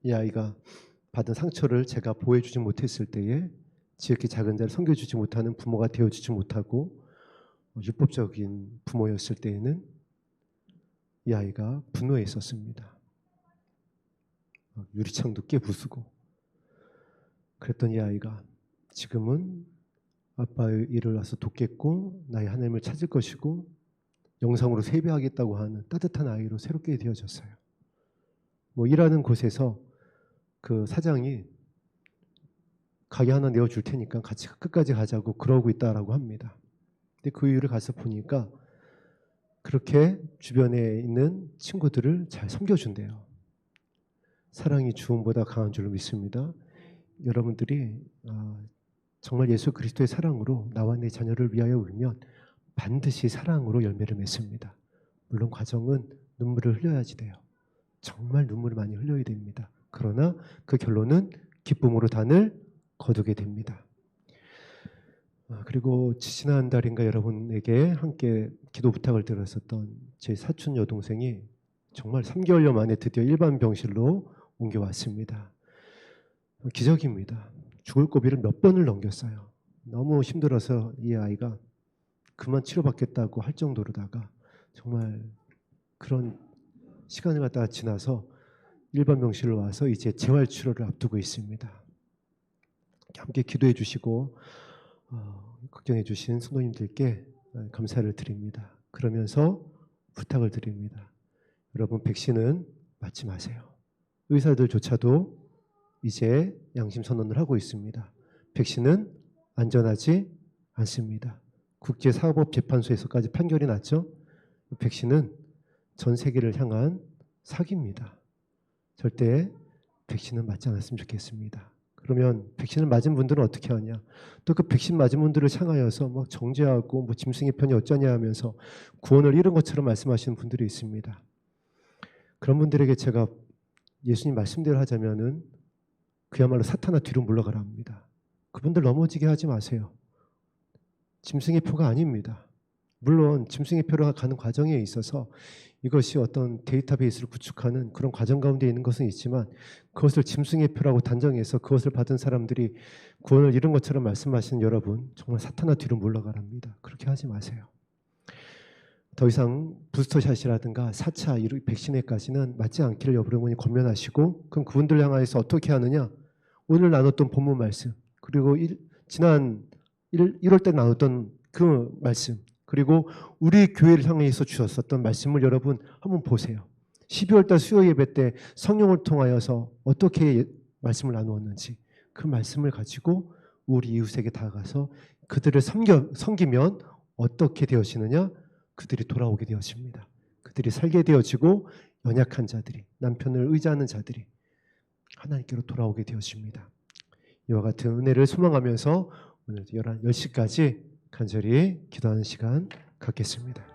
이 아이가 받은 상처를 제가 보호해주지 못했을 때에 지극히 작은 자를 섬겨주지 못하는 부모가 되어주지 못하고 율법적인 부모였을 때에는 이 아이가 분노해 있었습니다. 유리창도 깨부수고 그랬던 이 아이가 지금은 아빠의 일을 와서 돕겠고 나의 하나님을 찾을 것이고 영상으로 세배하겠다고 하는 따뜻한 아이로 새롭게 되어졌어요. 뭐 일하는 곳에서 그 사장이 가게 하나 내어줄 테니까 같이 끝까지 가자고 그러고 있다라고 합니다. 근데 그 이유를 가서 보니까 그렇게 주변에 있는 친구들을 잘 섬겨준대요. 사랑이 주음보다 강한 줄로 믿습니다. 여러분들이 정말 예수 그리스도의 사랑으로 나와 내 자녀를 위하여 울면 반드시 사랑으로 열매를 맺습니다. 물론 과정은 눈물을 흘려야지 돼요. 정말 눈물을 많이 흘려야 됩니다. 그러나 그 결론은 기쁨으로 단을 거두게 됩니다. 그리고 지난달인가 여러분에게 함께 기도 부탁을 드렸었던 제 사촌 여동생이 정말 3개월여 만에 드디어 일반 병실로 옮겨왔습니다. 기적입니다. 죽을 고비를 몇 번을 넘겼어요. 너무 힘들어서 이 아이가 그만 치료받겠다고 할 정도로다가 정말 그런 시간을 갖다가 지나서 일반 병실로 와서 이제 재활 치료를 앞두고 있습니다. 함께 기도해 주시고 걱정해 주신 성도님들께 감사를 드립니다. 그러면서 부탁을 드립니다. 여러분 백신은 맞지 마세요. 의사들조차도 이제 양심 선언을 하고 있습니다. 백신은 안전하지 않습니다. 국제사법재판소에서까지 판결이 났죠. 백신은 전 세계를 향한 사기입니다. 절대 백신은 맞지 않았으면 좋겠습니다. 그러면 백신을 맞은 분들은 어떻게 하냐? 또 그 백신 맞은 분들을 향하여서 막 정죄하고 뭐 짐승의 편이 어쩌냐 하면서 구원을 잃은 것처럼 말씀하시는 분들이 있습니다. 그런 분들에게 제가 예수님 말씀대로 하자면은 그야말로 사탄아 뒤로 물러가라 합니다. 그분들 넘어지게 하지 마세요. 짐승의 표가 아닙니다. 물론 짐승의 표로 가는 과정에 있어서 이것이 어떤 데이터베이스를 구축하는 그런 과정 가운데 있는 것은 있지만 그것을 짐승의 표라고 단정해서 그것을 받은 사람들이 구원을 잃은 것처럼 말씀하시는 여러분 정말 사탄아 뒤로 물러가랍니다. 그렇게 하지 마세요. 더 이상 부스터샷이라든가 4차 백신에까지는 맞지 않기를 여러분이 권면하시고 그럼 그분들 향해서 어떻게 하느냐? 오늘 나눴던 본문 말씀 그리고 지난 1월 때 나눴던 그 말씀 그리고 우리 교회를 향해서 주셨었던 말씀을 여러분 한번 보세요. 12월 달 수요 예배 때 성령을 통하여서 어떻게 말씀을 나누었는지 그 말씀을 가지고 우리 이웃에게 다가가서 그들을 섬기면 어떻게 되어지느냐? 그들이 돌아오게 되어집니다. 그들이 살게 되어지고 연약한 자들이 남편을 의지하는 자들이 하나님께로 돌아오게 되어집니다. 이와 같은 은혜를 소망하면서 오늘 10시까지 간절히 기도하는 시간 갖겠습니다.